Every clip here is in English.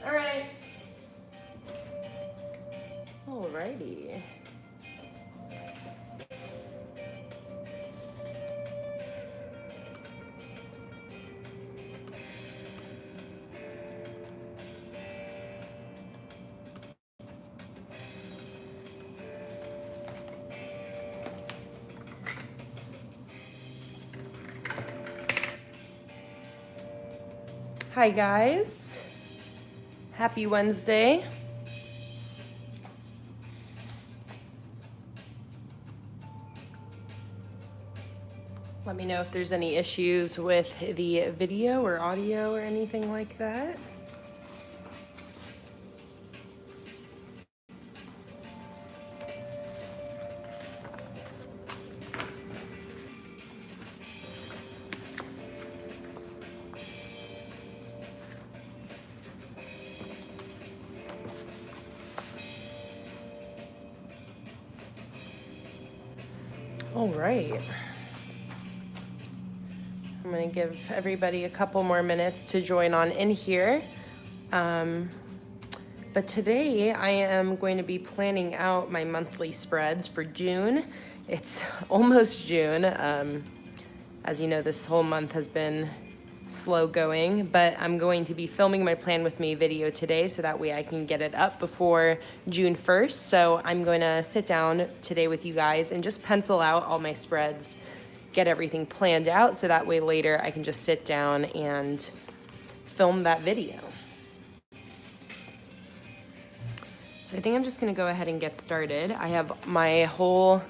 All right. Alrighty. Hi guys. Happy Wednesday. Let me know if there's any issues with the video or audio or anything like that. All right. I'm going to give everybody a couple more minutes to join on in here. But today I am going to be planning out my monthly spreads for June. It's almost June. As you know, this whole month has been slow going, but I'm going to be filming my Plan With Me video today so that way I can get it up before June 1st. So I'm going to sit down today with you guys and just pencil out all my spreads, get everything planned out so that way later I can just sit down and film that video. So I think I'm just gonna go ahead and get started. I have my whole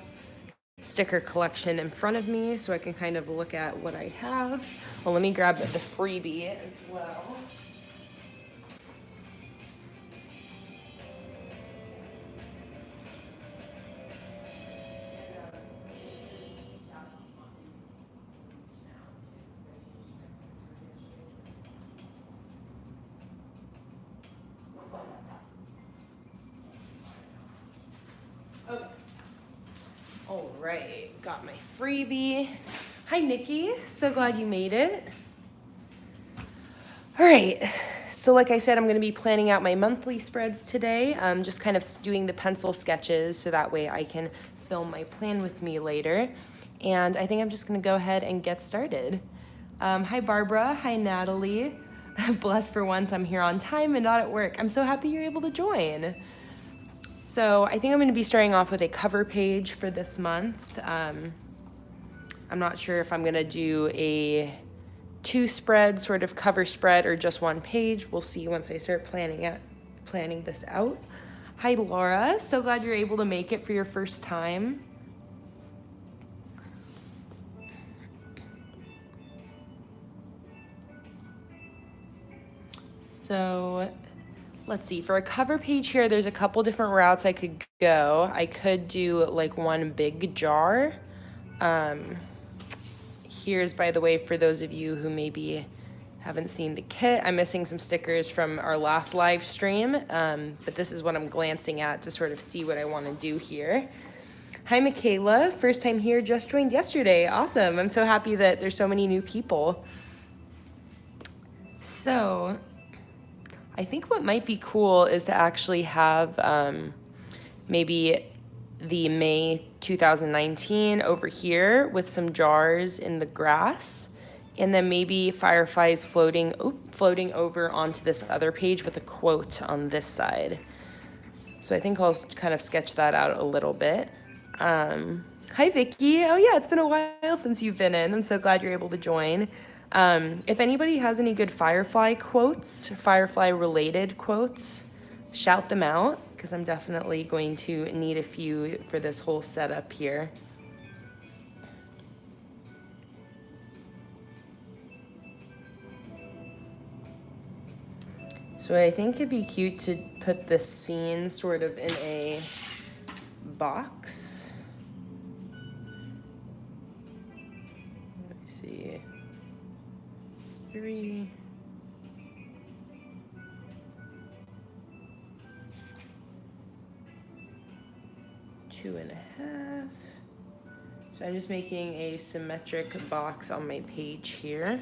sticker collection in front of me so I can kind of look at what I have. Well, let me grab the freebie as well. Okay. All right, got my freebie. Hi, Nikki. So glad you made it. All right, so like I said, I'm going to be planning out my monthly spreads today. Just kind of doing the pencil sketches so that way I can film my Plan With Me later. And I think I'm just going to go ahead and get started. Hi, Barbara. Hi, Natalie. Bless for once I'm here on time and not at work. I'm so happy you're able to join. So I think I'm going to be starting off with a cover page for this month. I'm not sure if I'm going to do a 2 spread sort of cover spread or just 1 page. We'll see once I start planning this out. Hi, Laura. So glad you're able to make it for your first time. So let's see, for a cover page here, there's a couple different routes I could go. I could do like 1 big jar. Here's, by the way, for those of you who maybe haven't seen the kit, I'm missing some stickers from our last live stream, but this is what I'm glancing at to sort of see what I want to do here. Hi, Michaela. First time here, just joined yesterday. Awesome. I'm so happy that there's so many new people. So I think what might be cool is to actually have maybe the May 2019 over here with some jars in the grass, and then maybe fireflies floating over onto this other page with a quote on this side. So I think I'll kind of sketch that out a little bit. Hi, Vicky. Oh yeah, it's been a while since you've been in. I'm so glad you're able to join. If anybody has any good firefly quotes, firefly related quotes, shout them out, because I'm definitely going to need a few for this whole setup here. So I think it'd be cute to put this scene sort of in a box. Let me see. 3. Two and a half. So I'm just making a symmetric box on my page here.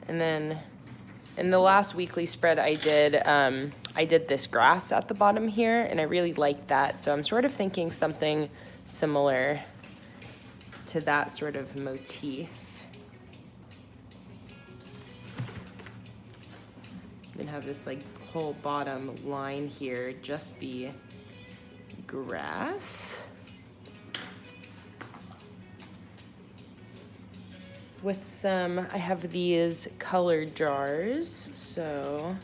And then in the last weekly spread I did this grass at the bottom here, and I really liked that. So I'm sort of thinking something similar to that sort of motif. And have this like whole bottom line here just be grass. With some, I have these colored jars, so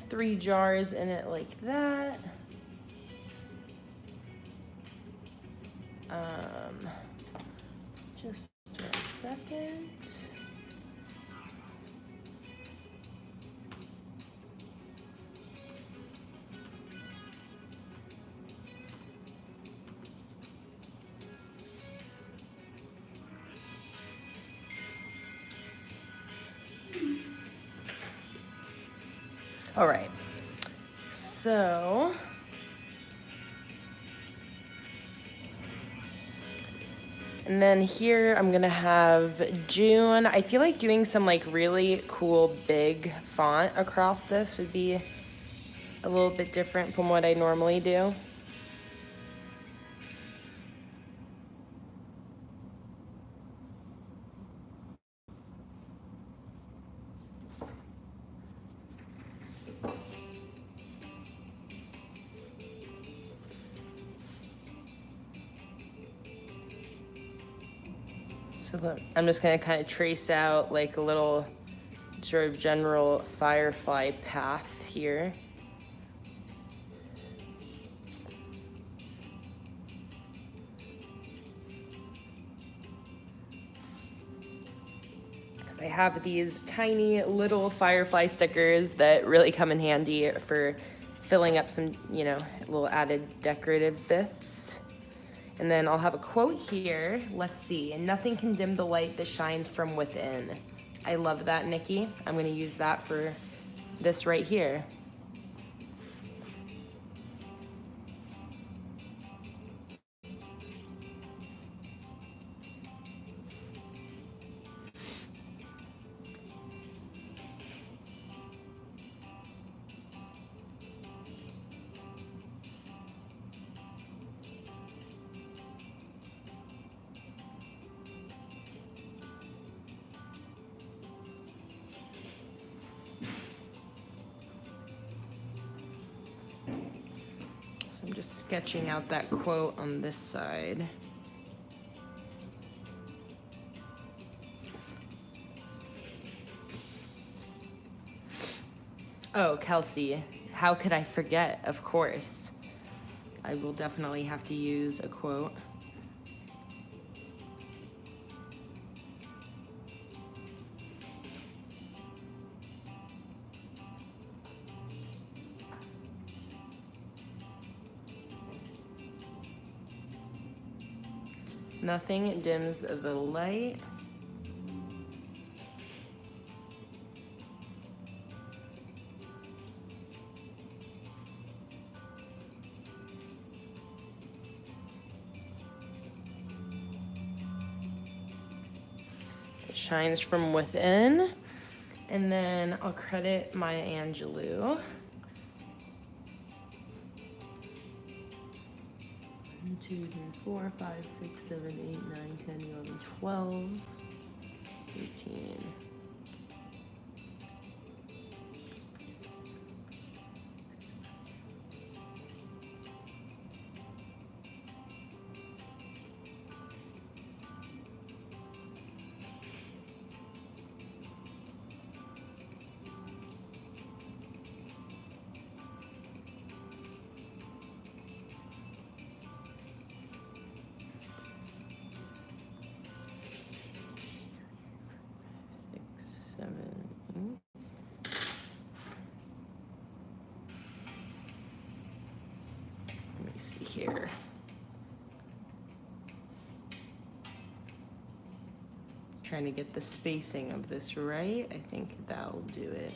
three jars in it like that. Just a second. All right, so and then here I'm gonna have June. I feel like doing some like really cool big font across this would be a little bit different from what I normally do. So I'm just gonna kind of trace out like a little sort of general firefly path here. Because I have these tiny little firefly stickers that really come in handy for filling up some, you know, little added decorative bits. And then I'll have a quote here. Let's see. And nothing can dim the light that shines from within. I love that, Nikki. I'm going to use that for this right here. I'm just sketching out that quote on this side. Oh, Kelsey, how could I forget? Of course. I will definitely have to use a quote. Nothing dims the light. It shines from within. And then I'll credit Maya Angelou. 1, 2, 3, 4, 5, 6, 7, 8, 9, 10, 11, 12, 13. there. Trying to get the spacing of this right. I think that'll do it.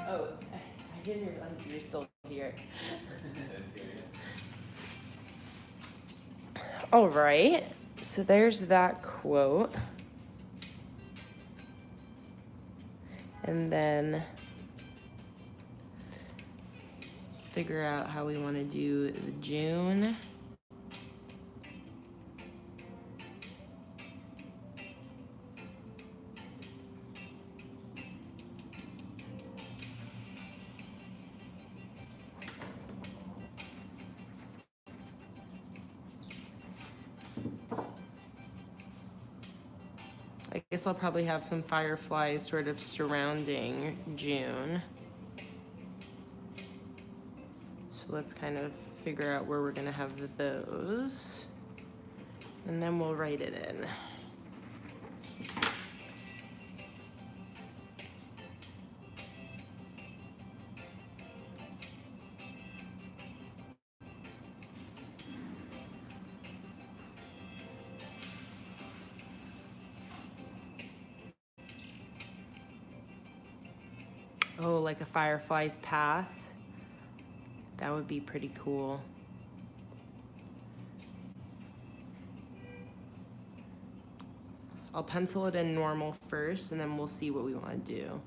Oh, I didn't realize you were still here. All right, so there's that quote. And then let's figure out how we want to do the June. I guess I'll probably have some fireflies sort of surrounding June. So let's kind of figure out where we're gonna have those. And then we'll write it in. Oh, like a firefly's path. That would be pretty cool. I'll pencil it in normal first, and then we'll see what we want to do.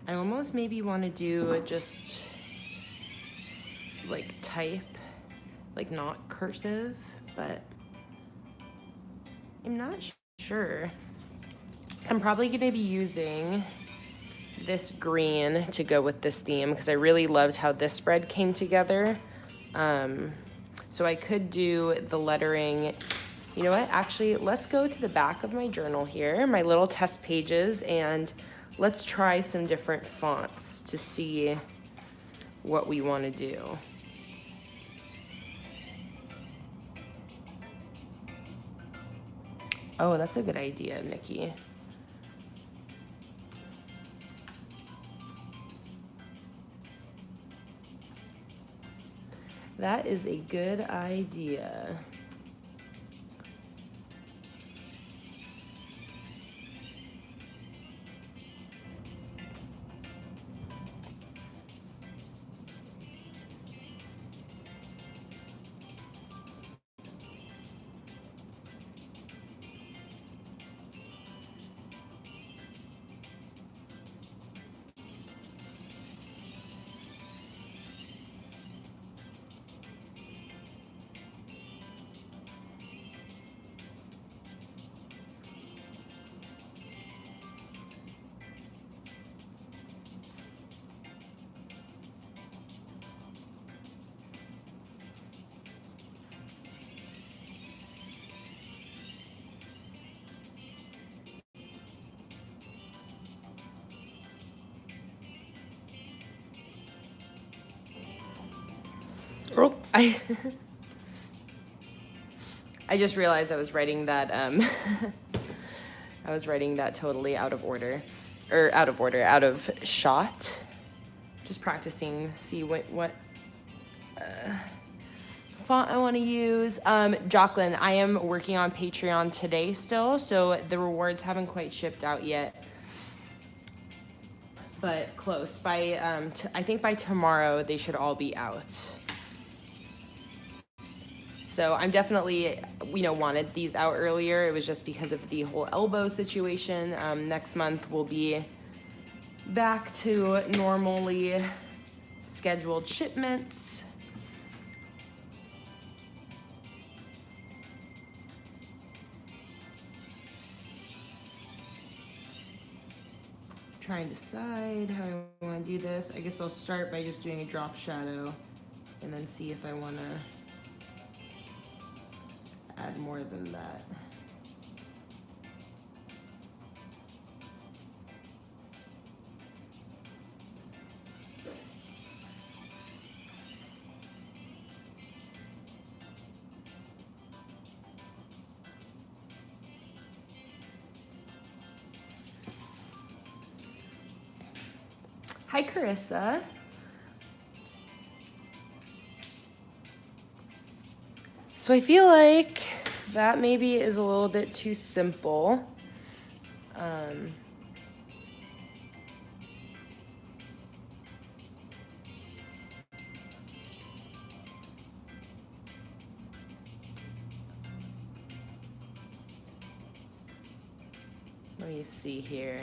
I almost maybe want to do just like type, like not cursive, but I'm not sure. I'm probably going to be using this green to go with this theme because I really loved how this spread came together. So I could do the lettering. You know what? Actually, let's go to the back of my journal here, my little test pages, and let's try some different fonts to see what we want to do. Oh, that's a good idea, Nikki. That is a good idea. Oh, I just realized I was writing that I was writing that totally out of order, or out of shot. Just practicing, see what font I want to use. Jocelyn, I am working on Patreon today still, so the rewards haven't quite shipped out yet. But close. By I think by tomorrow they should all be out. So I'm definitely, wanted these out earlier. It was just because of the whole elbow situation. Next month we'll be back to normally scheduled shipments. Trying to decide how I want to do this. I guess I'll start by just doing a drop shadow and then see if I want to add more than that. Hi, Carissa. So I feel like that maybe is a little bit too simple. Let me see here.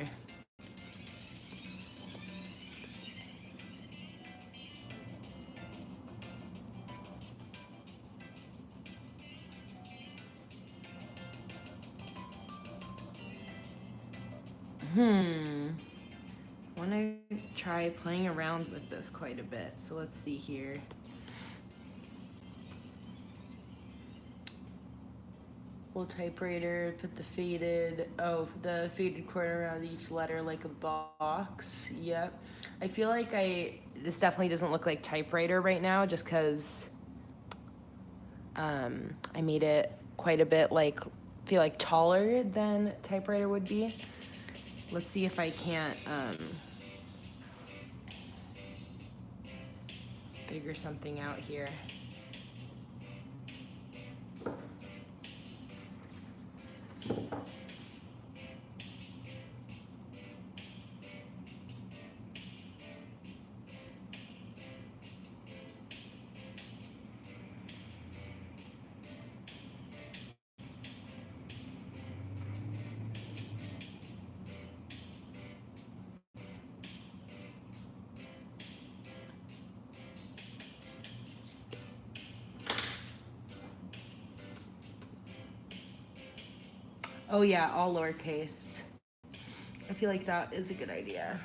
I want to try playing around with this quite a bit. So let's see here. Full typewriter, put the faded corner around each letter like a box. Yep. I feel like this definitely doesn't look like typewriter right now just because I made it quite a bit feel like taller than typewriter would be. Let's see if I can't figure something out here. Oh yeah, all lowercase. I feel like that is a good idea.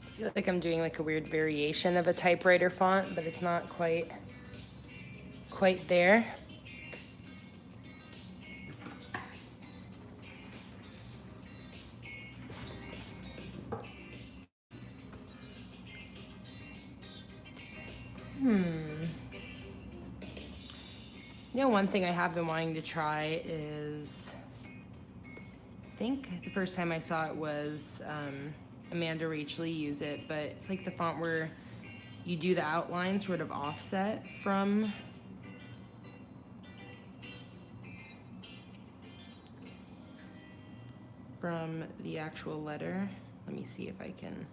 I feel like I'm doing like a weird variation of a typewriter font, but it's not quite there. You know, one thing I have been wanting to try is, I think the first time I saw it was Amanda Rachley use it, but it's like the font where you do the outline sort of offset from the actual letter. Let me see if I can.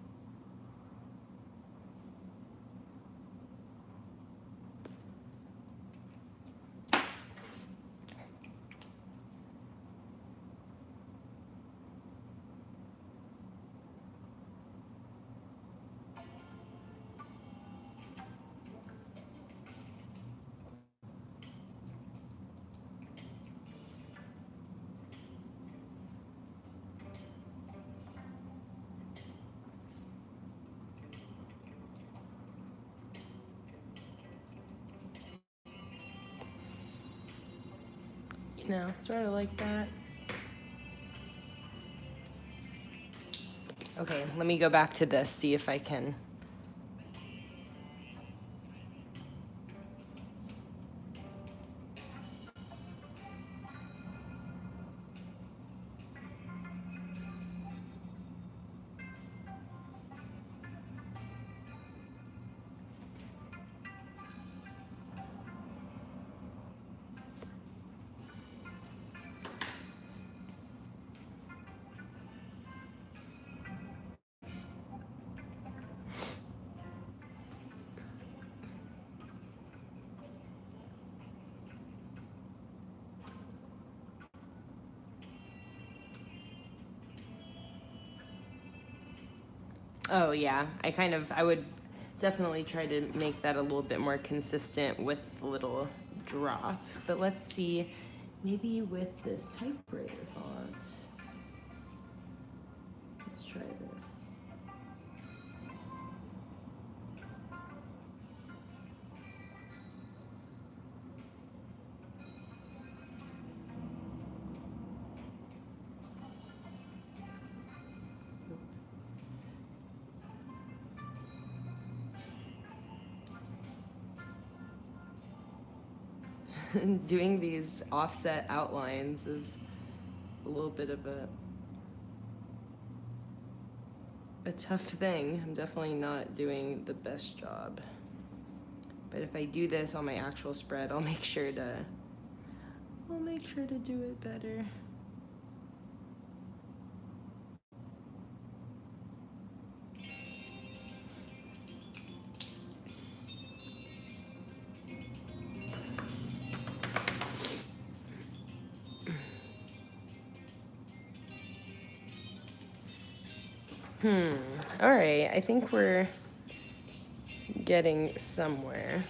You know, sort of like that. Okay, let me go back to this, see if I can. Oh yeah, I would definitely try to make that a little bit more consistent with the little drop. But let's see, maybe with this typewriter font. Let's try this. Doing these offset outlines is a little bit of a tough thing. I'm definitely not doing the best job. But if I do this on my actual spread, I'll make sure to do it better. All right, I think we're getting somewhere.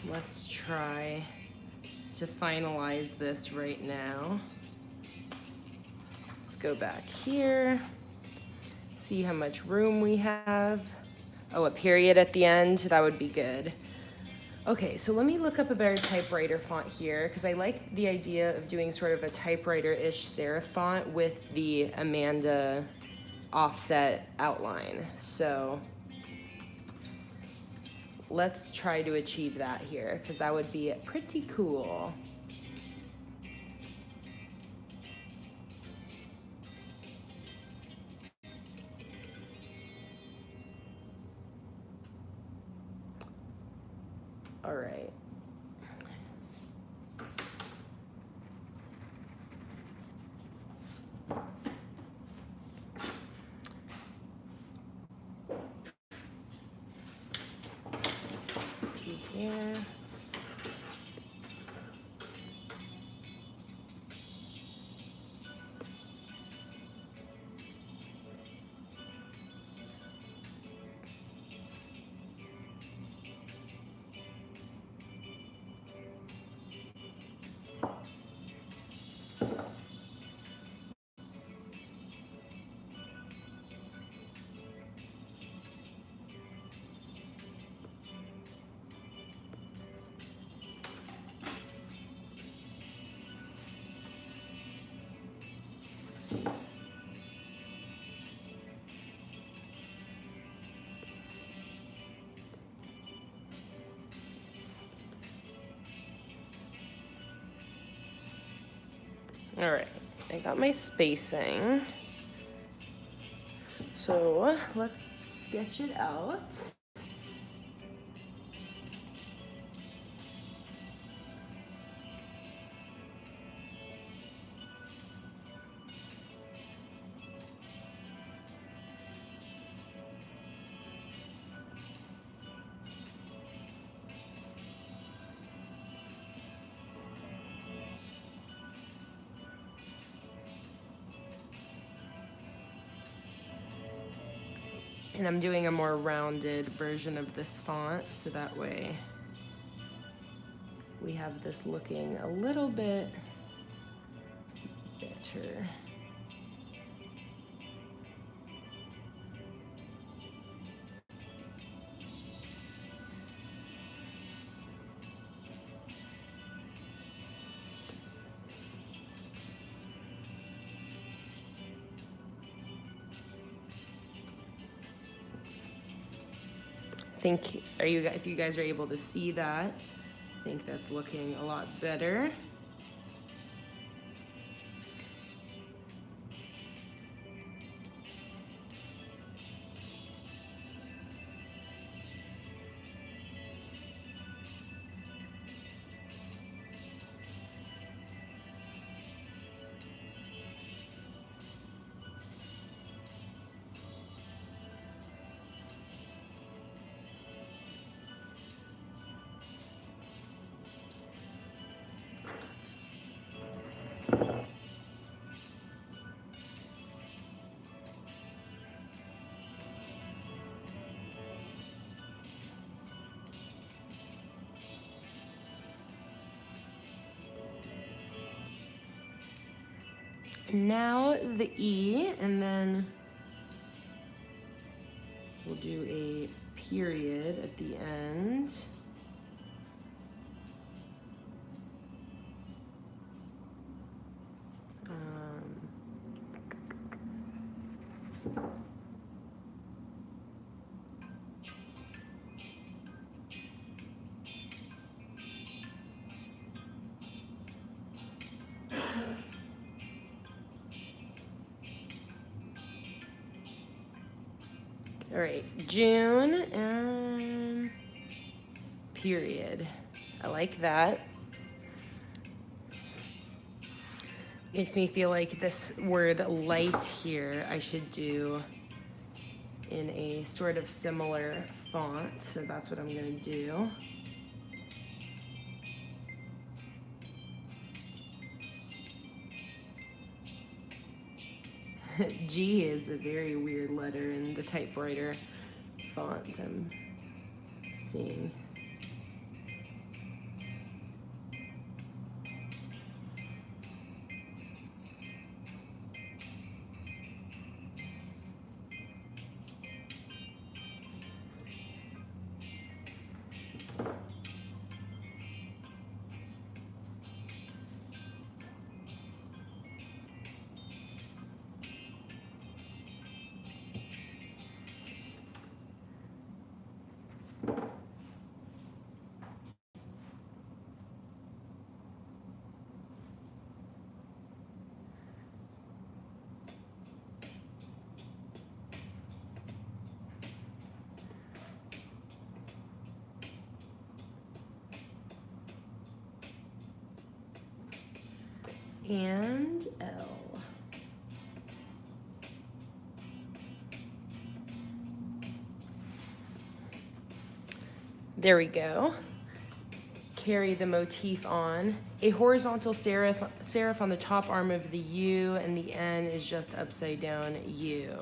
Let's try to finalize this right now. Let's go back here, see how much room we have. Oh, a period at the end, that would be good. Okay, so let me look up a better typewriter font here, because I like the idea of doing sort of a typewriter-ish serif font with the Amanda offset outline. So let's try to achieve that here, because that would be pretty cool. All right. See here. All right, I got my spacing. So let's sketch it out. And I'm doing a more rounded version of this font, so that way we have this looking a little bit better. If you guys are able to see that, I think that's looking a lot better. Now the E, and then we'll do a period at the end. All right, June and period. I like that. Makes me feel like this word light here I should do in a sort of similar font, so that's what I'm gonna do. G is a very weird letter in the typewriter font I'm seeing. And L. There we go. Carry the motif on. A horizontal serif on the top arm of the U, and the N is just upside down U.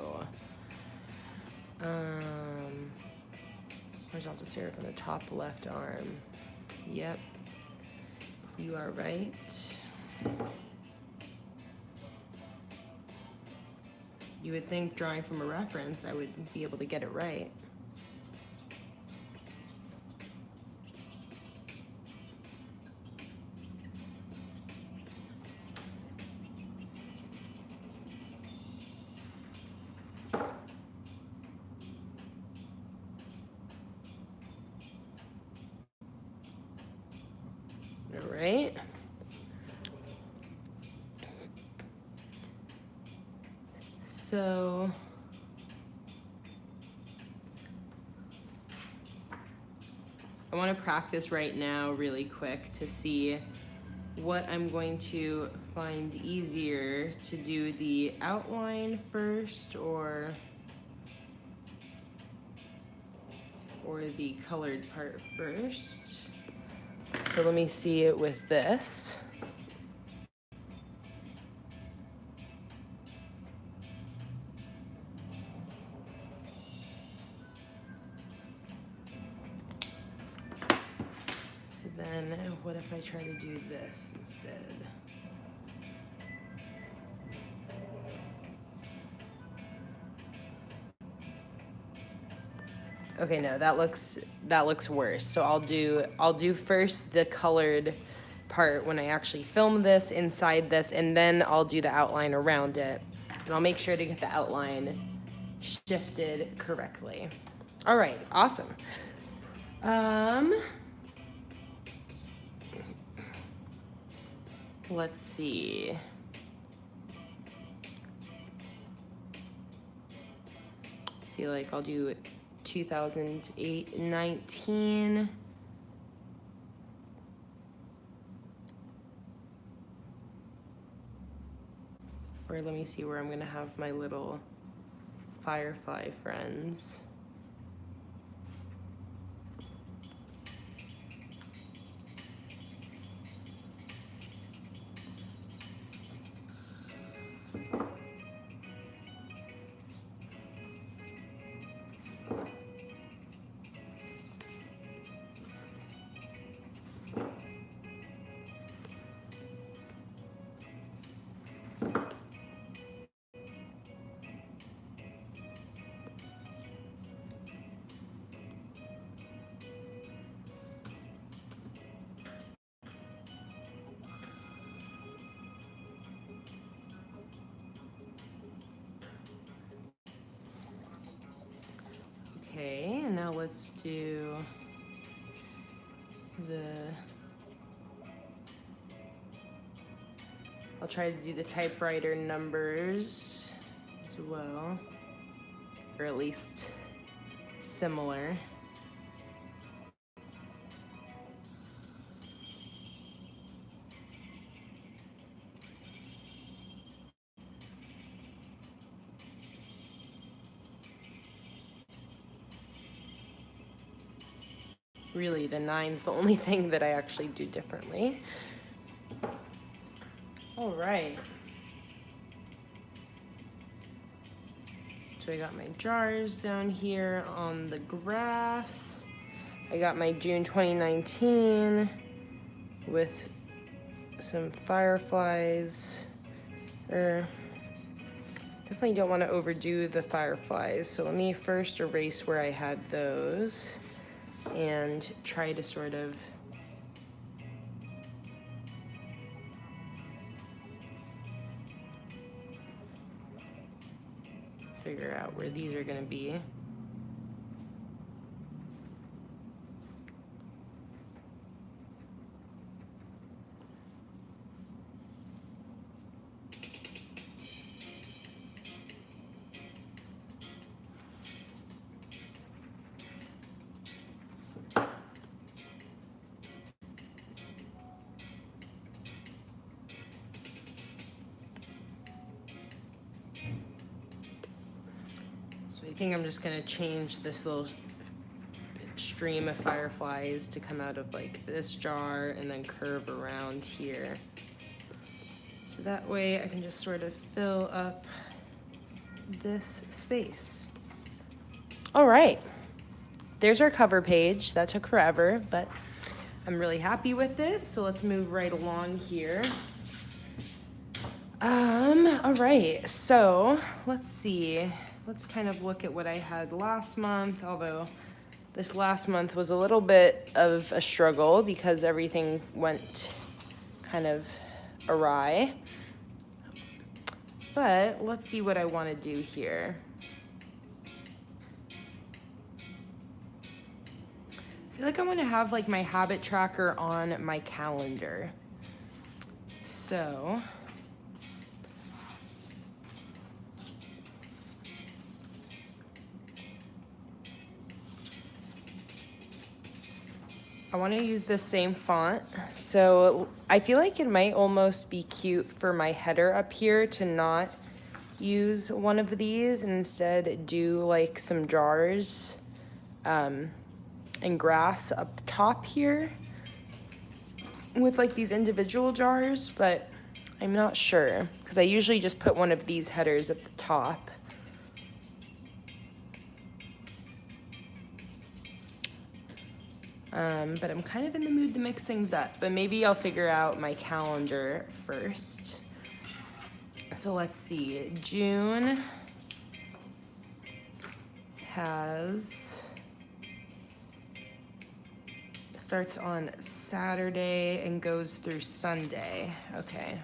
Horizontal serif on the top left arm. Yep, you are right. You would think drawing from a reference, I would be able to get it right. All right. So I want to practice right now really quick to see what I'm going to find easier to do, the outline first or the colored part first. So let me see it with this. So then what if I try to do this instead? Okay, no, that looks worse. So I'll do first the colored part when I actually film this inside this, and then I'll do the outline around it. And I'll make sure to get the outline shifted correctly. All right, awesome. Let's see. I feel like I'll do 2008-19. Or let me see where I'm gonna have my little firefly friends. Okay, and now let's do I'll try to do the typewriter numbers as well, or at least similar. Really, the 9's the only thing that I actually do differently. All right. So I got my jars down here on the grass. I got my June 2019 with some fireflies. Definitely don't want to overdo the fireflies. So let me first erase where I had those and try to sort of figure out where these are going to be. I think I'm just gonna change this little stream of fireflies to come out of like this jar and then curve around here. So that way I can just sort of fill up this space. All right, there's our cover page. That took forever, but I'm really happy with it. So let's move right along here. All right, so let's see. Let's kind of look at what I had last month, although this last month was a little bit of a struggle because everything went kind of awry. But let's see what I want to do here. I feel like I want to have like my habit tracker on my calendar. So I want to use the same font. So I feel like it might almost be cute for my header up here to not use one of these and instead do like some jars and grass up top here with like these individual jars, but I'm not sure because I usually just put one of these headers at the top. But I'm kind of in the mood to mix things up, but maybe I'll figure out my calendar first. So let's see, June starts on Saturday and goes through Sunday. Okay.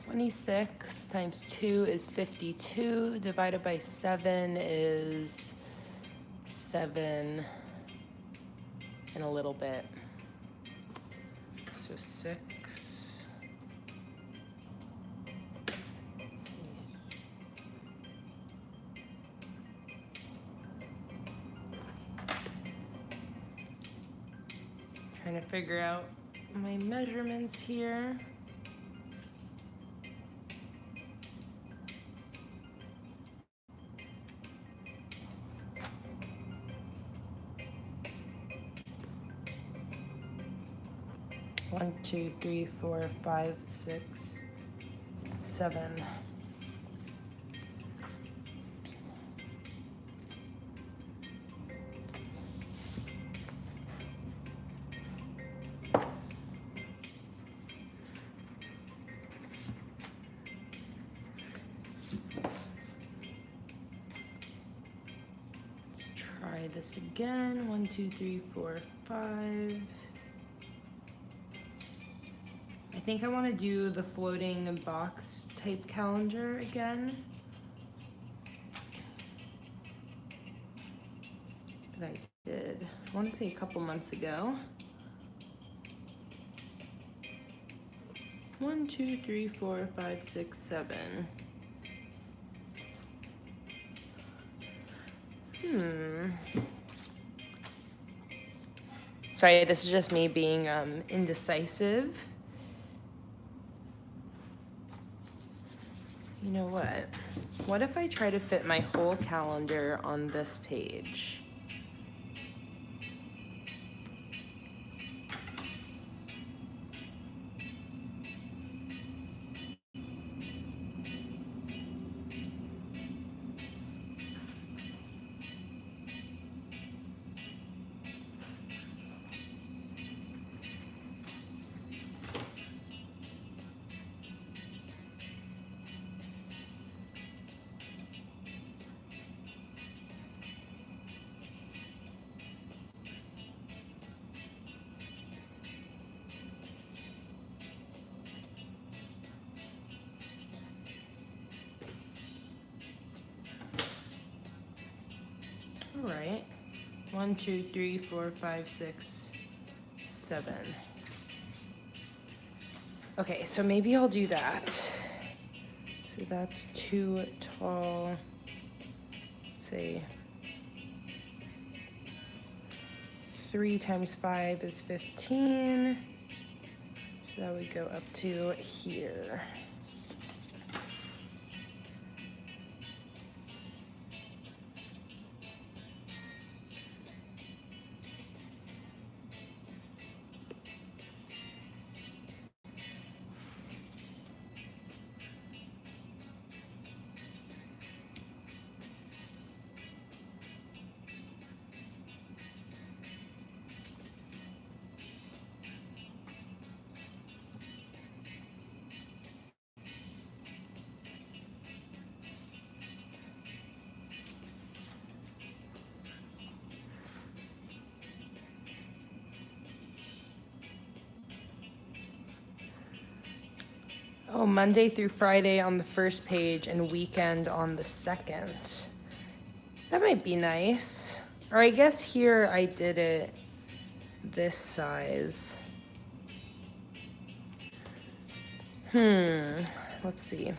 $26 times 2 is 52, divided by 7 is 7 and a little bit. So 6. Trying to figure out my measurements here. 1, 2, 3, 4, 5, 6, 7. Let's try this again. 1, 2, 3, 4, 5. I think I want to do the floating box type calendar again. That I did, I want to say a couple months ago. 1, 2, 3, 4, 5, 6, 7. Sorry, this is just me being indecisive. You know what? What if I try to fit my whole calendar on this page? All right, 1, 2, 3, 4, 5, 6, 7. Okay, so maybe I'll do that. So that's too tall. Let's say 3 times 5 is 15. So that would go up to here. Oh, Monday through Friday on the first page and weekend on the second. That might be nice. Or I guess here I did it this size. Let's see.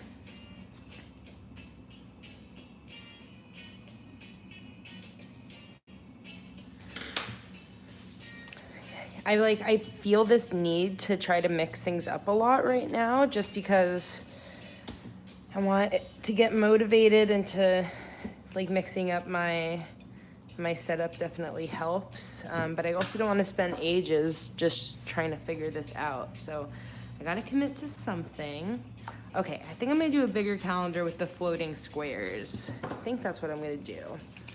I feel this need to try to mix things up a lot right now, just because I want to get motivated into like mixing up my setup definitely helps. But I also don't want to spend ages just trying to figure this out. So I gotta commit to something. Okay, I think I'm gonna do a bigger calendar with the floating squares. I think that's what I'm gonna do.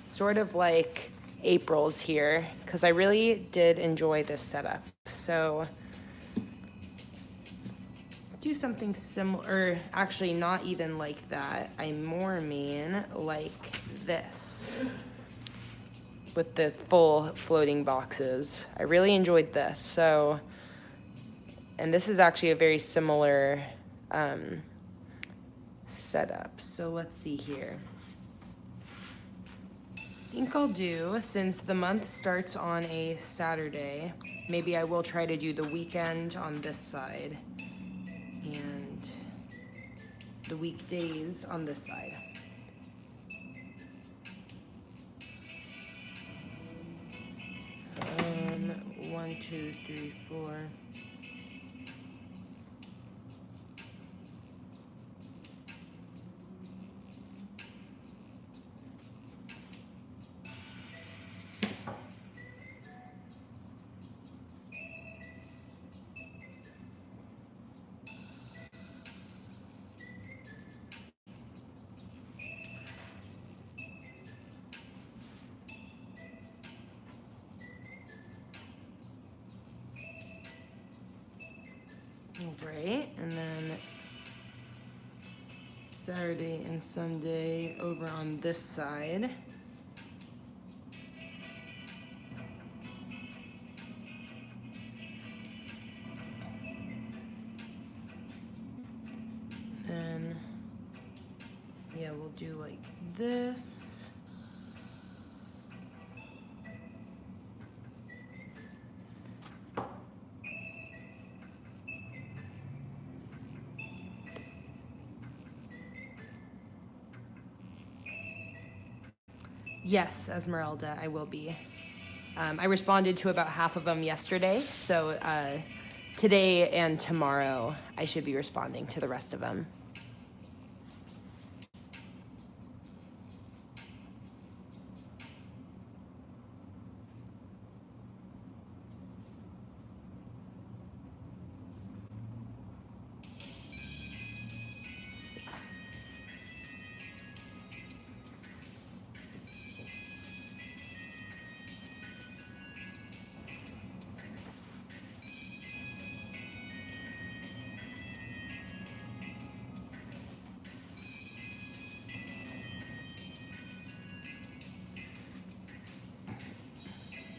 Sort of like April's here, because I really did enjoy this setup. So do something similar, actually not even like that. I more mean like this with the full floating boxes. I really enjoyed this. So, and this is actually a very similar setup. So let's see here. I think I'll do, since the month starts on a Saturday, maybe I will try to do the weekend on this side and the weekdays on this side. One, 2, 3, 4. right, and then Saturday and Sunday over on this side. And yeah, we'll do like this. Yes, Esmeralda, I will be. I responded to about half of them yesterday, so today and tomorrow I should be responding to the rest of them.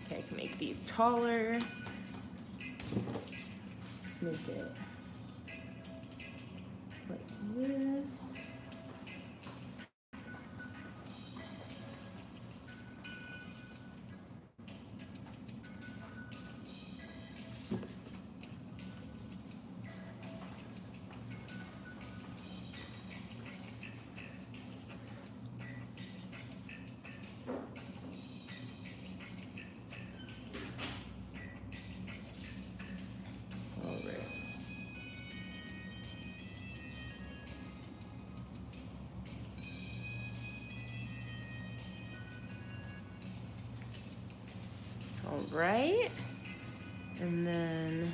Okay, I can make these taller. Let's make it like this. All right, and then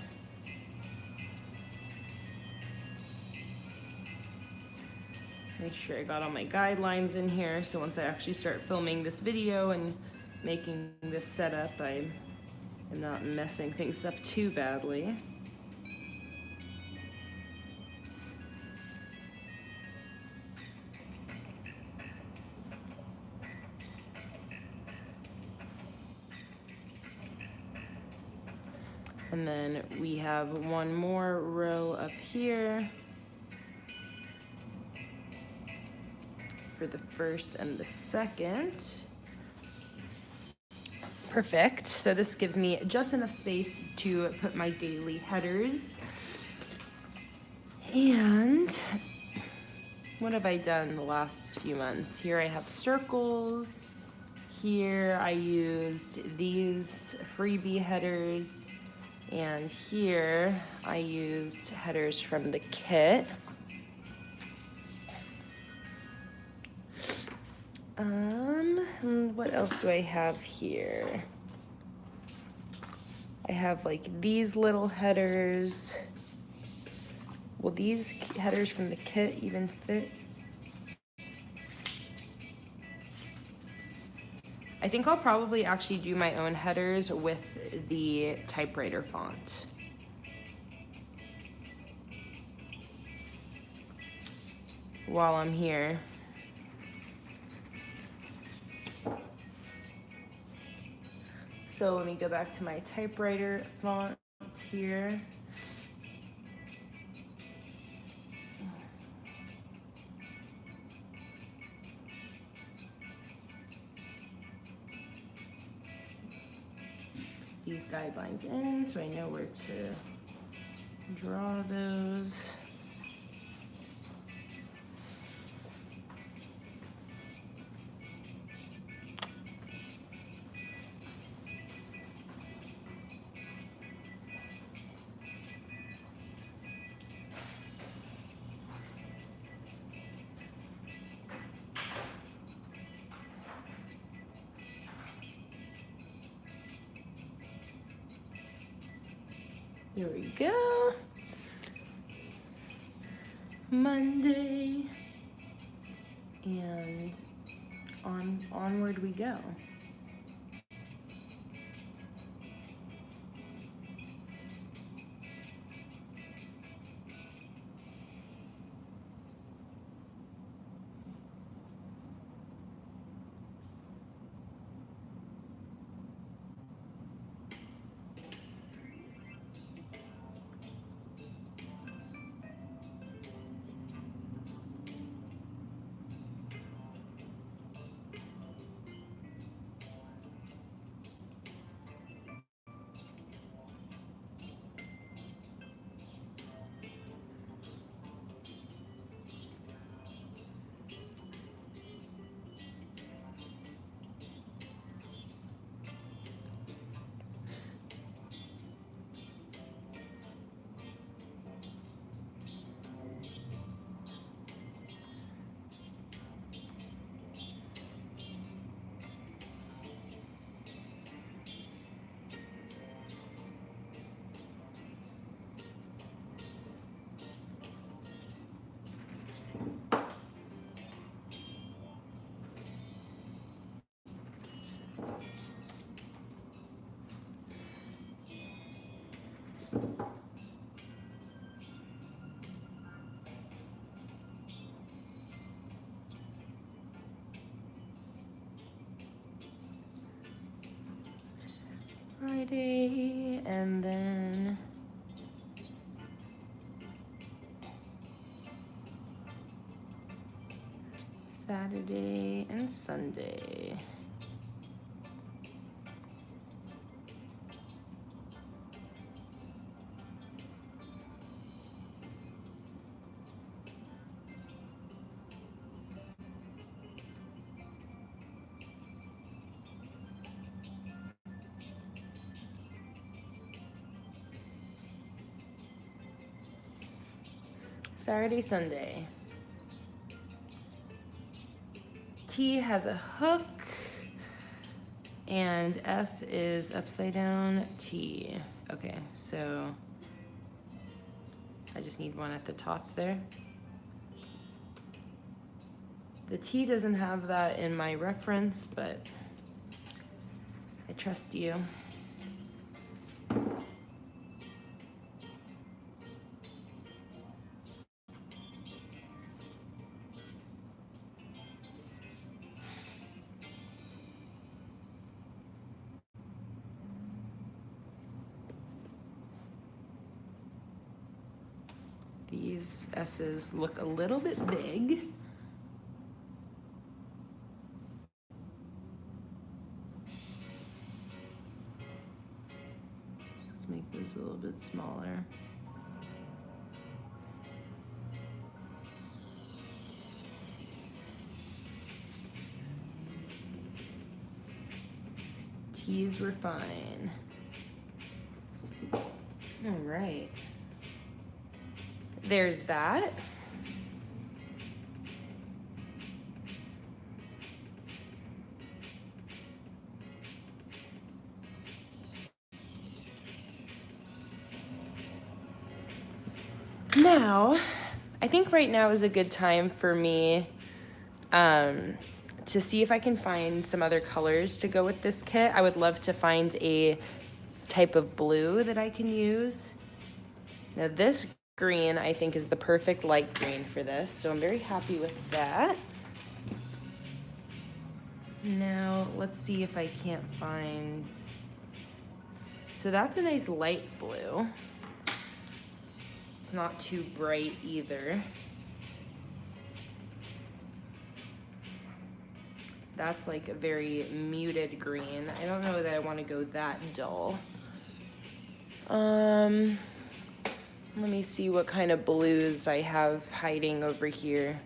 make sure I got all my guidelines in here, so once I actually start filming this video and making this setup, I am not messing things up too badly. And then we have one more row up here for the first and the second. Perfect. So this gives me just enough space to put my daily headers. And what have I done the last few months? Here I have circles. Here I used these freebie headers. And here I used headers from the kit. What else do I have here? I have like these little headers. Will these headers from the kit even fit? I think I'll probably actually do my own headers with the typewriter font. While I'm here. So let me go back to my typewriter font here. These guidelines in so I know where to draw those. Here we go. Monday. And onward we go. Friday, and then Saturday and Sunday. Saturday, Sunday. T has a hook, and F is upside down T. Okay, so I just need one at the top there. The T doesn't have that in my reference, but I trust you. These S's look a little bit big. Let's make these a little bit smaller. T's were fine. All right. There's that. Now, I think right now is a good time for me to see if I can find some other colors to go with this kit. I would love to find a type of blue that I can use. Now this green I think is the perfect light green for this, so I'm very happy with that. Now let's see if I can't find, so that's a nice light blue. It's not too bright either. That's like a very muted green. I don't know that I want to go that dull. Let me see what kind of blues I have hiding over here.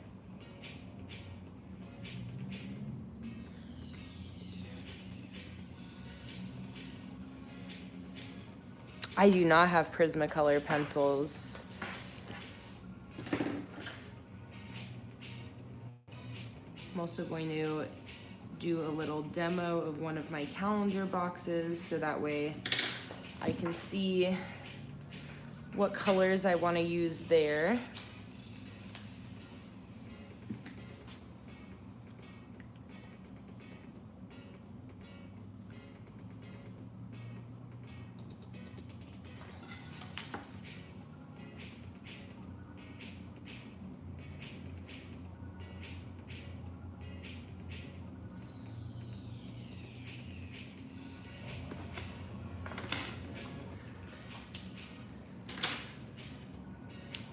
I do not have Prismacolor pencils. I'm also going to do a little demo of one of my calendar boxes so that way I can see what colors I want to use there.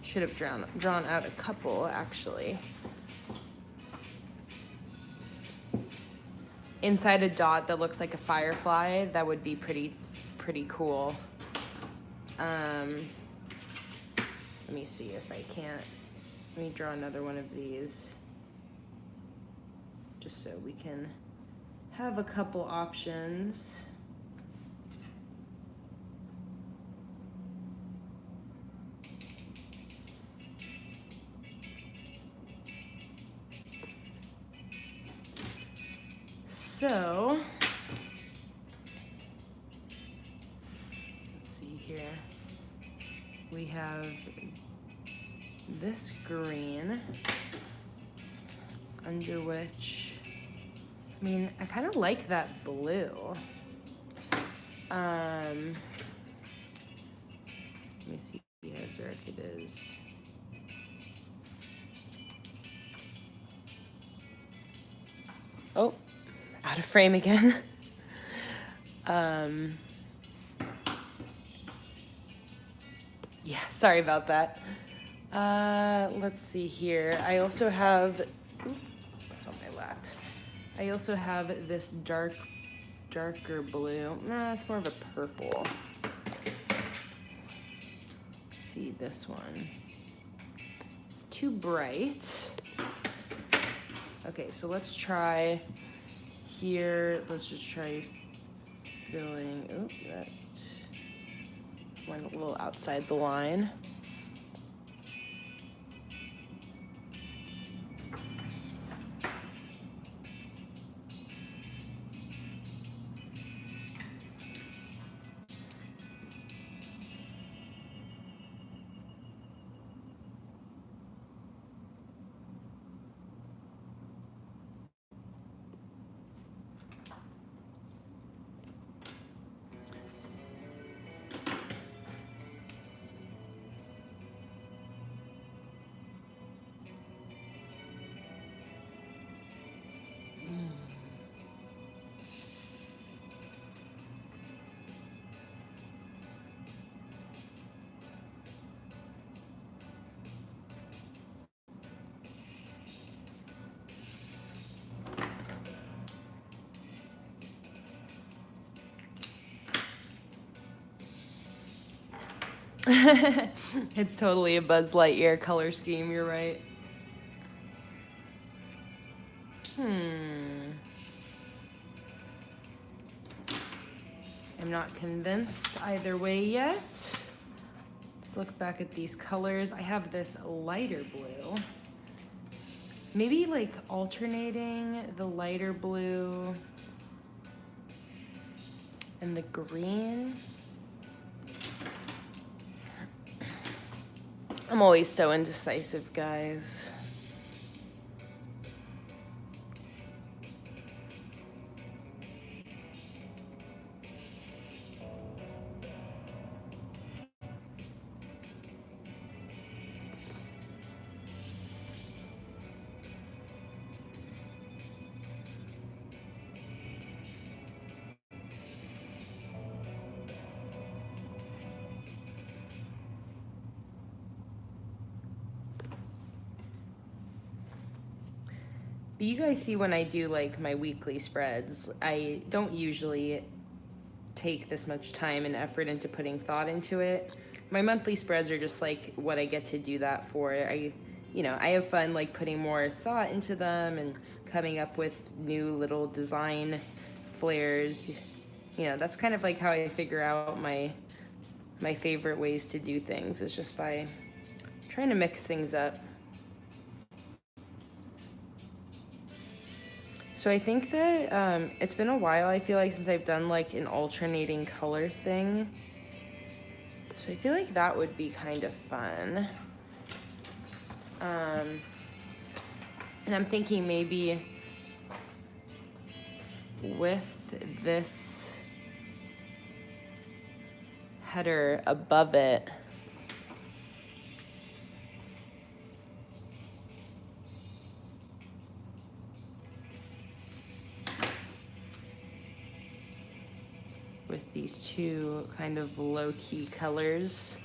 Should have drawn out a couple, actually. Inside a dot that looks like a firefly, that would be pretty cool. Let me see if I can't. Let me draw another one of these, just so we can have a couple options. So, let's see here. We have this green, under which, I mean, I kind of like that blue. Let me see how dark it is. Oh. Out of frame again. Yeah, sorry about that. Let's see here. I also have, it's on my lap. I also have this darker blue. Nah, it's more of a purple. Let's see this one. It's too bright. Okay, so let's try here. Let's just try filling. Oh, that went a little outside the line. It's totally a Buzz Lightyear color scheme, you're right. I'm not convinced either way yet. Let's look back at these colors. I have this lighter blue. Maybe like alternating the lighter blue and the green. I'm always so indecisive, guys. But you guys see when I do like my weekly spreads, I don't usually take this much time and effort into putting thought into it. My monthly spreads are just like what I get to do that for. I have fun like putting more thought into them and coming up with new little design flares. That's kind of like how I figure out my favorite ways to do things, is just by trying to mix things up. So I think that it's been a while, I feel like, since I've done like an alternating color thing. So I feel like that would be kind of fun. And I'm thinking maybe with this header above it, with these two kind of low-key colors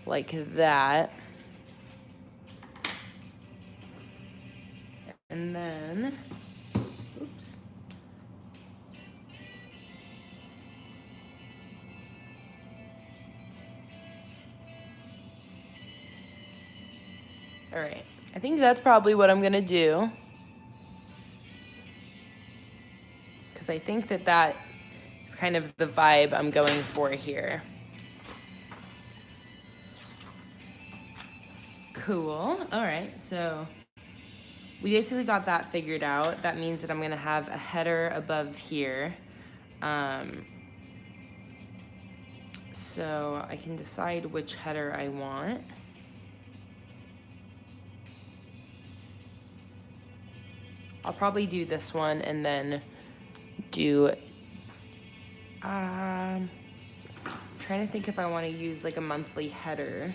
like that. And then, oops. All right, I think that's probably what I'm gonna do, because I think that is kind of the vibe I'm going for here. Cool. All right, so we basically got that figured out. That means that I'm gonna have a header above here. So I can decide which header I want. I'll probably do this one and then do, trying to think if I want to use like a monthly header.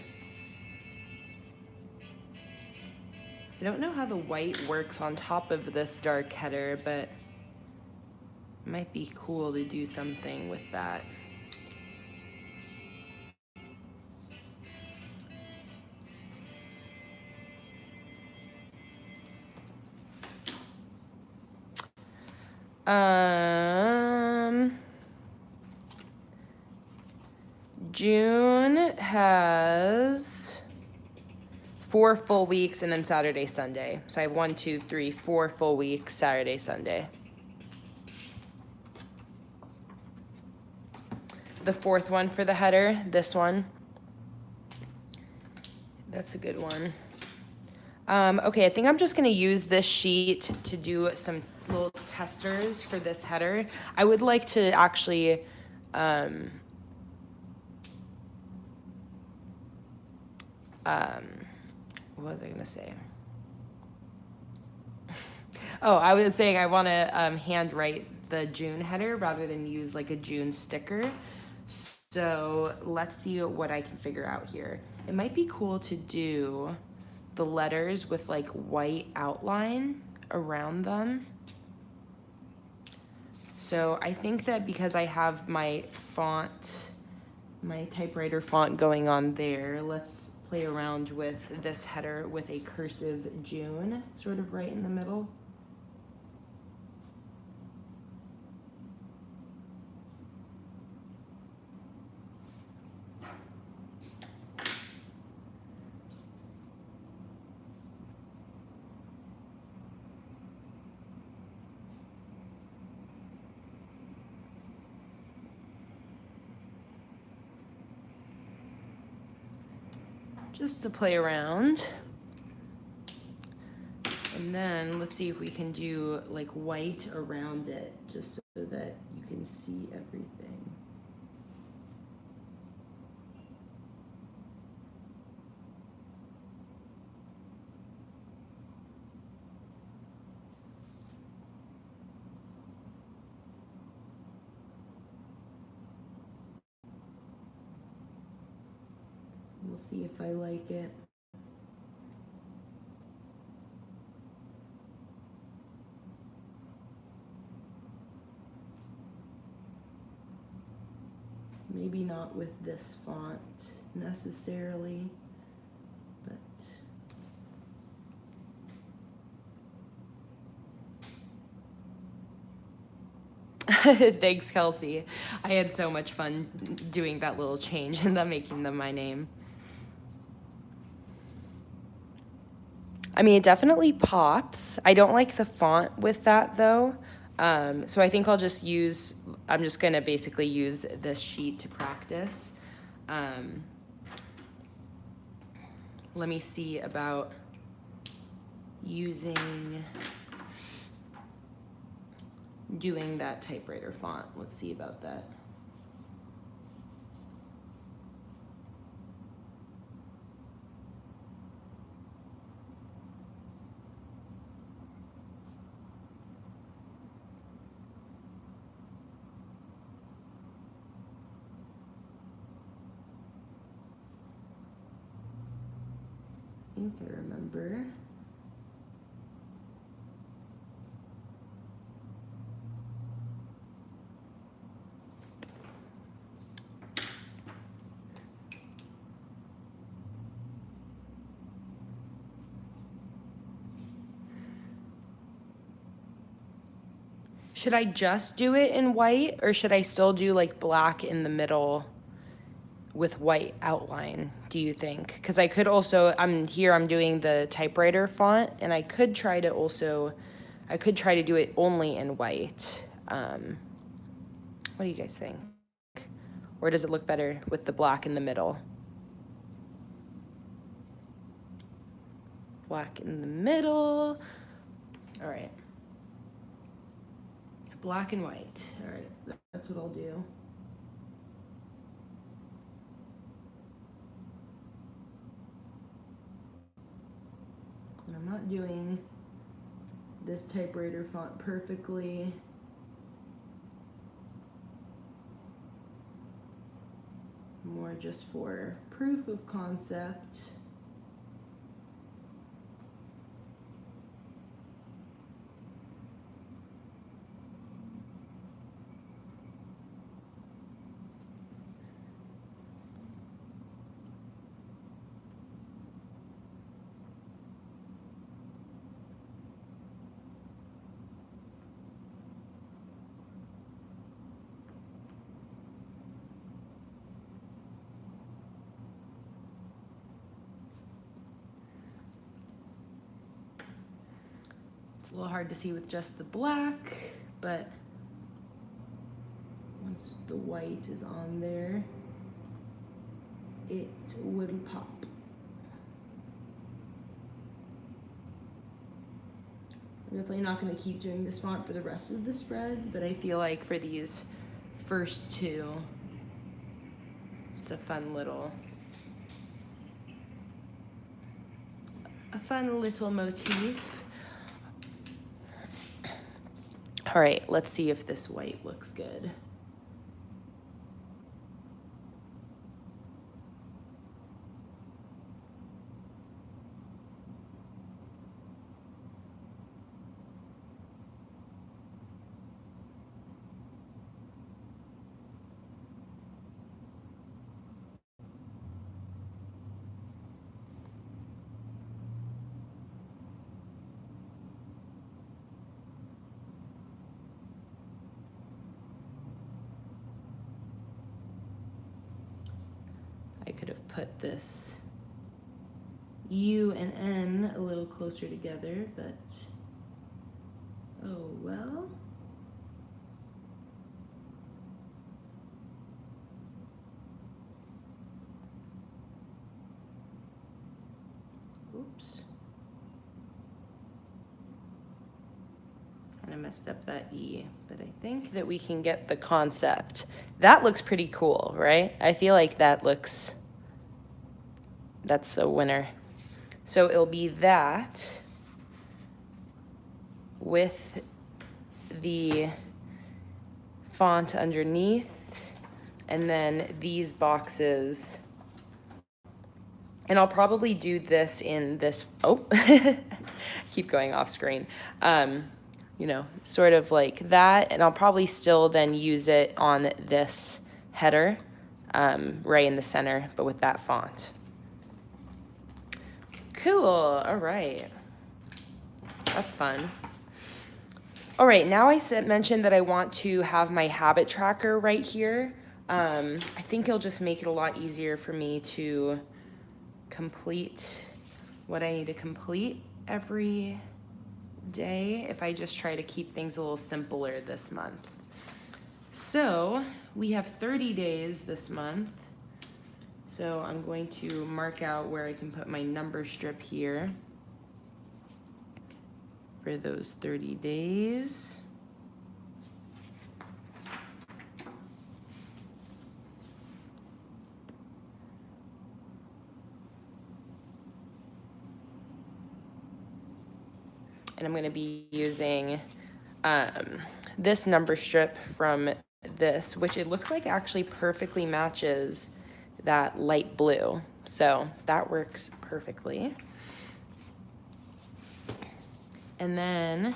I don't know how the white works on top of this dark header, but it might be cool to do something with that. June has 4 full weeks and then Saturday, Sunday. So I have 1, 2, 3, 4 full weeks, Saturday, Sunday. The fourth one for the header, this one. That's a good one. Okay, I think I'm just gonna use this sheet to do some little testers for this header. I would like to actually, what was I gonna say? Oh, I was saying I wanna handwrite the June header rather than use like a June sticker. So let's see what I can figure out here. It might be cool to do the letters with like white outline around them. So I think that because I have my font, my typewriter font going on there, let's play around with this header with a cursive June sort of right in the middle. Just to play around. And then let's see if we can do like white around it just so that you can see everything. We'll see if I like it. Maybe not with this font necessarily, but thanks, Kelsey. I had so much fun doing that little change and then making them my name. I mean, it definitely pops. I don't like the font with that though. So I think I'm just gonna basically use this sheet to practice. Let me see about doing that typewriter font. Let's see about that. I think I remember. Should I just do it in white or should I still do like black in the middle with white outline, do you think? Because I could also, I'm doing the typewriter font and I could try to do it only in white. What do you guys think? Or does it look better with the black in the middle? Black in the middle. All right. Black and white. All right, that's what I'll do. And I'm not doing this typewriter font perfectly. More just for proof of concept. It's a little hard to see with just the black, but once the white is on there, it will pop. I'm definitely not going to keep doing this font for the rest of the spreads, but I feel like for these first two, it's a fun little motif. All right, let's see if this white looks good. I could have put this U and N a little closer together, but oh well. Oops. Kind of messed up that E, but I think that we can get the concept. That looks pretty cool, right? I feel like that's a winner. So it'll be that with the font underneath, and then these boxes. And I'll probably do this in this, oh, keep going off screen. You know, sort of like that. And I'll probably still then use it on this header, right in the center, but with that font. Cool, all right. That's fun. All right, now I mentioned that I want to have my habit tracker right here. I think it'll just make it a lot easier for me to complete what I need to complete every day if I just try to keep things a little simpler this month. So we have 30 days this month. So I'm going to mark out where I can put my number strip here for those 30 days. And I'm going to be using this number strip from this, which it looks like actually perfectly matches that light blue. So that works perfectly. And then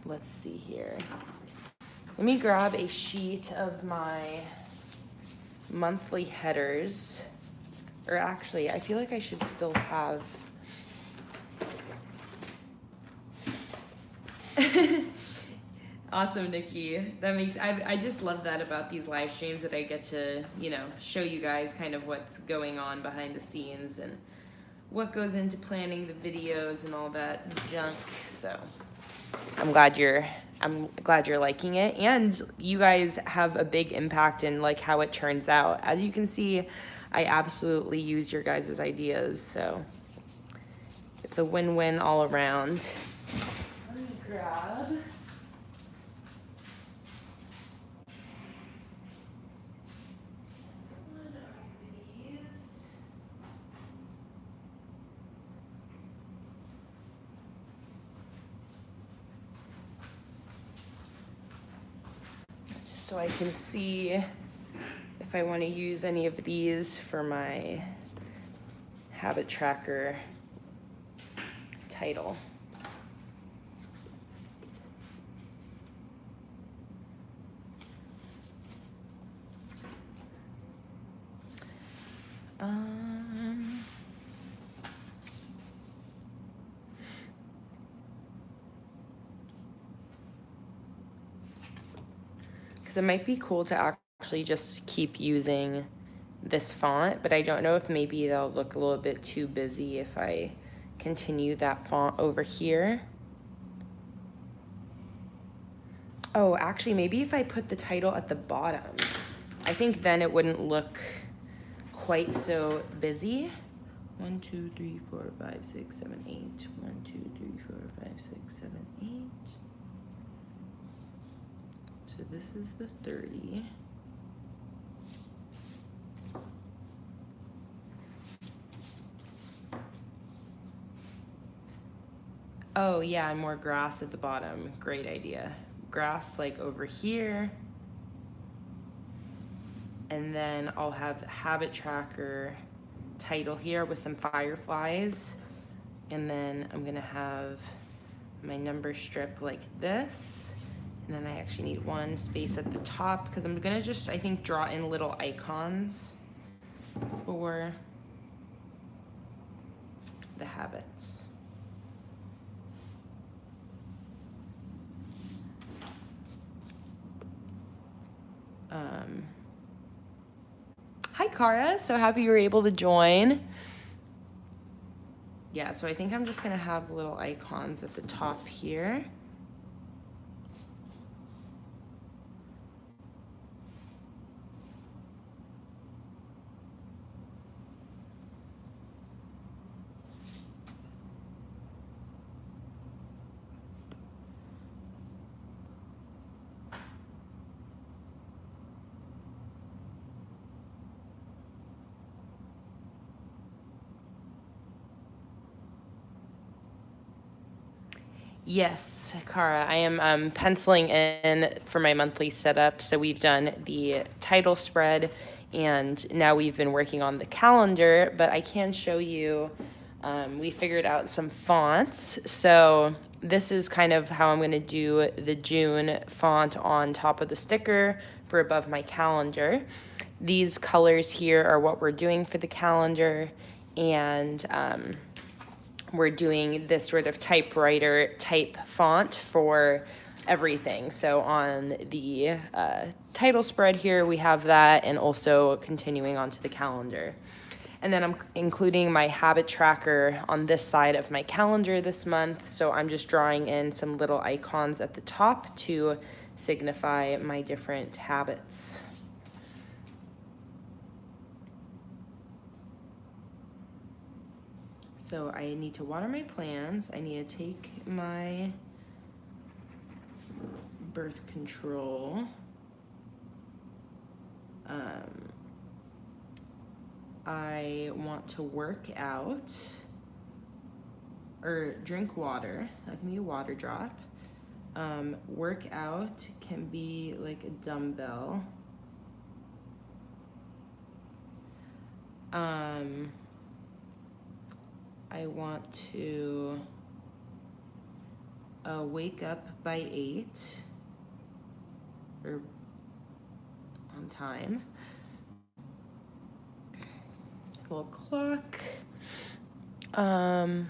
let's see here. Let me grab a sheet of my monthly headers. Or actually, I feel like I should still have. Awesome, Nikki. That makes, I just love that about these live streams, that I get to, you know, show you guys kind of what's going on behind the scenes and what goes into planning the videos and all that junk. So I'm glad you're liking it, and you guys have a big impact in like how it turns out. As you can see, I absolutely use your guys' ideas, so it's a win-win all around. Let me grab one of these. Just so I can see if I want to use any of these for my habit tracker title. Because it might be cool to actually just keep using this font, but I don't know if maybe they'll look a little bit too busy if I continue that font over here. Oh, actually, maybe if I put the title at the bottom, I think then it wouldn't look quite so busy. 1, 2, 3, 4, 5, 6, 7, 8. 1, 2, 3, 4, 5, 6, 7, 8. So this is the 30. Oh yeah, and more grass at the bottom. Great idea. Grass like over here. And then I'll have habit tracker title here with some fireflies. And then I'm gonna have my number strip like this. And then I actually need one space at the top because I'm gonna just, I think, draw in little icons for the habits. Hi, Cara. So happy you were able to join. Yeah, so I think I'm just gonna have little icons at the top here. Yes, Cara, I am penciling in for my monthly setup. So we've done the title spread and now we've been working on the calendar, but I can show you, we figured out some fonts. So this is kind of how I'm going to do the June font on top of the sticker for above my calendar. These colors here are what we're doing for the calendar, and we're doing this sort of typewriter type font for everything. So on the title spread here, we have that, and also continuing onto the calendar. And then I'm including my habit tracker on this side of my calendar this month. So I'm just drawing in some little icons at the top to signify my different habits. So I need to water my plants. I need to take my birth control. I want to work out or drink water. That can be a water drop. Work out can be like a dumbbell. I want to wake up by 8 or on time. Little clock. Gotta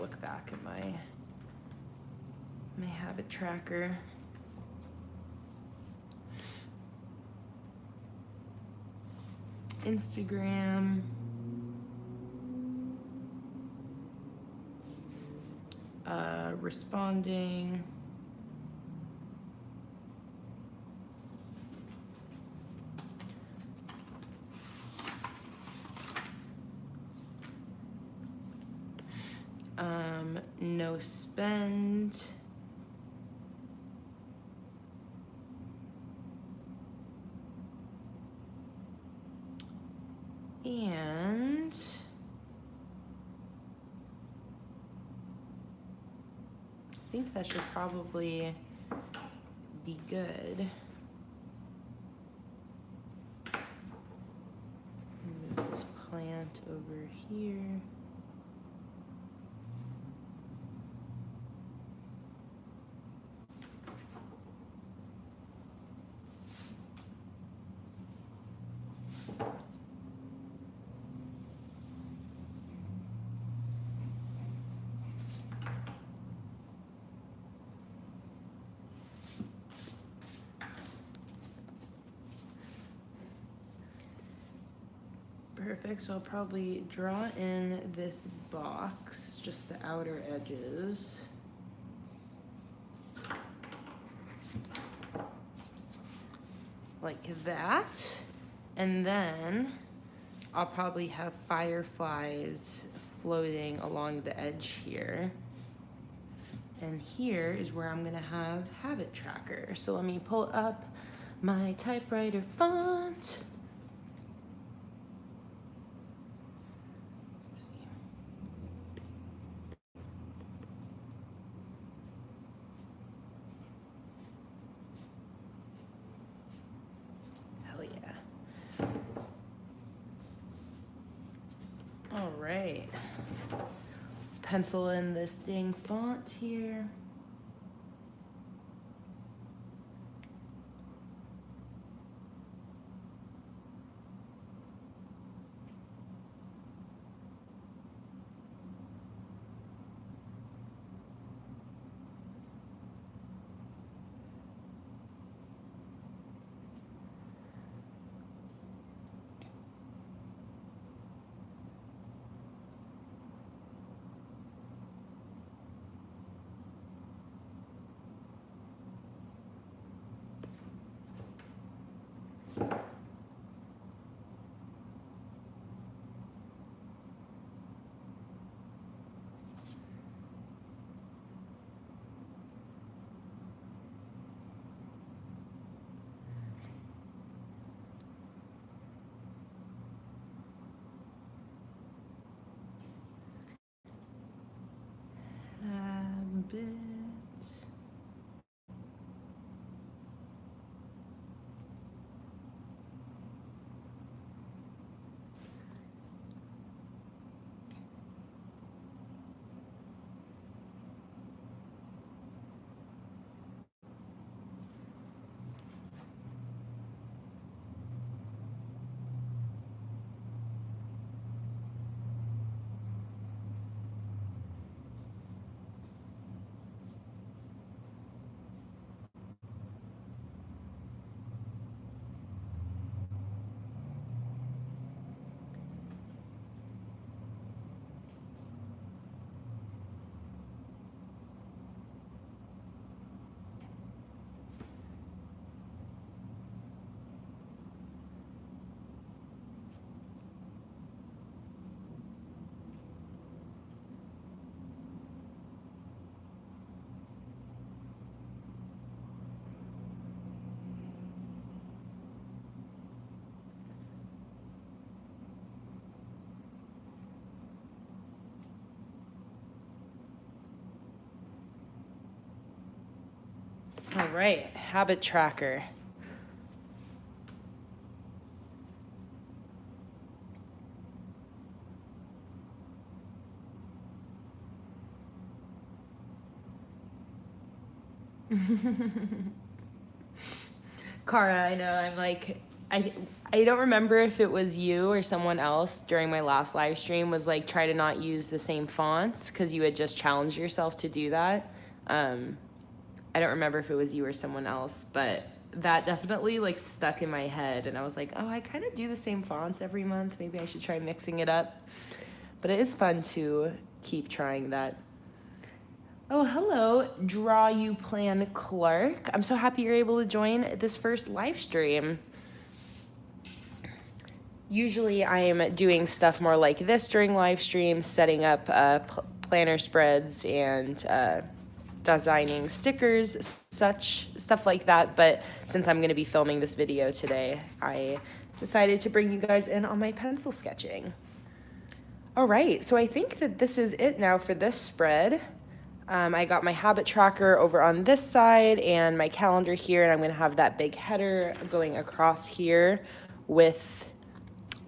look back at my habit tracker. Instagram. Responding. No spend. And I think that should probably be good. Move this plant over here. perfect. So I'll probably draw in this box, just the outer edges. Like that. And then I'll probably have fireflies floating along the edge here. And here is where I'm gonna have habit tracker. So let me pull up my typewriter font. Let's see. Hell yeah. All right. Let's pencil in this dang font here. Habit. All right, habit tracker. Cara, I know, I'm like, I don't remember if it was you or someone else during my last live stream was like, try to not use the same fonts because you had just challenged yourself to do that. I don't remember if it was you or someone else, but that definitely like stuck in my head. And I was like, oh, I kind of do the same fonts every month. Maybe I should try mixing it up. But it is fun to keep trying that. Oh, hello, Draw You Plan Clark. I'm so happy you're able to join this first live stream. Usually I am doing stuff more like this during live streams, setting up planner spreads and designing stickers, such stuff like that. But since I'm gonna be filming this video today, I decided to bring you guys in on my pencil sketching. All right, so I think that this is it now for this spread. I got my habit tracker over on this side and my calendar here, and I'm gonna have that big header going across here with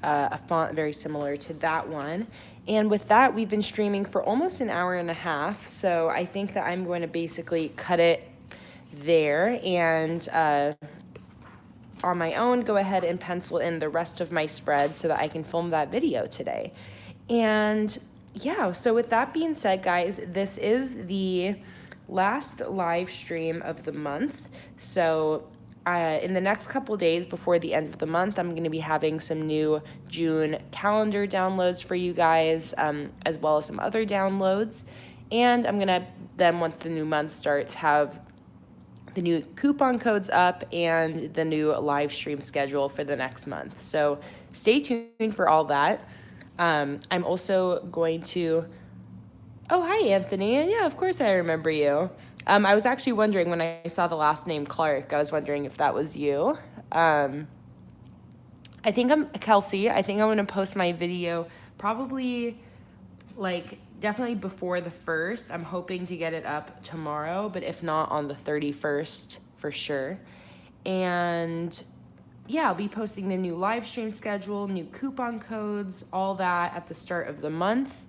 a font very similar to that one. And with that, we've been streaming for almost an hour and a half, so I think that I'm going to basically cut it there and on my own go ahead and pencil in the rest of my spread so that I can film that video today. And yeah, so with that being said, guys, this is the last live stream of the month. So in the next couple days before the end of the month, I'm going to be having some new June calendar downloads for you guys, as well as some other downloads. And I'm going to then, once the new month starts, have the new coupon codes up and the new live stream schedule for the next month. So stay tuned for all that. I'm also going to... Oh, hi, Anthony. Yeah, of course I remember you. I was actually wondering when I saw the last name Clark, I was wondering if that was you. I think I'm Kelsey. I think I'm going to post my video probably definitely before the 1st. I'm hoping to get it up tomorrow, but if not, on the 31st for sure. And yeah, I'll be posting the new live stream schedule, new coupon codes, all that at the start of the month.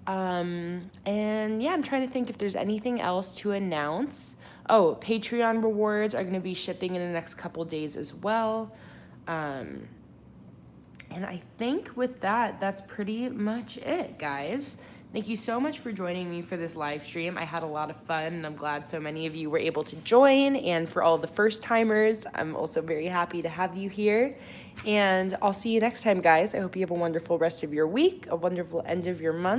And yeah, I'm trying to think if there's anything else to announce. Oh, Patreon rewards are going to be shipping in the next couple days as well. And I think with that, that's pretty much it, guys. Thank you so much for joining me for this live stream. I had a lot of fun, and I'm glad so many of you were able to join. And for all the first timers, I'm also very happy to have you here. And I'll see you next time, guys. I hope you have a wonderful rest of your week, a wonderful end of your month.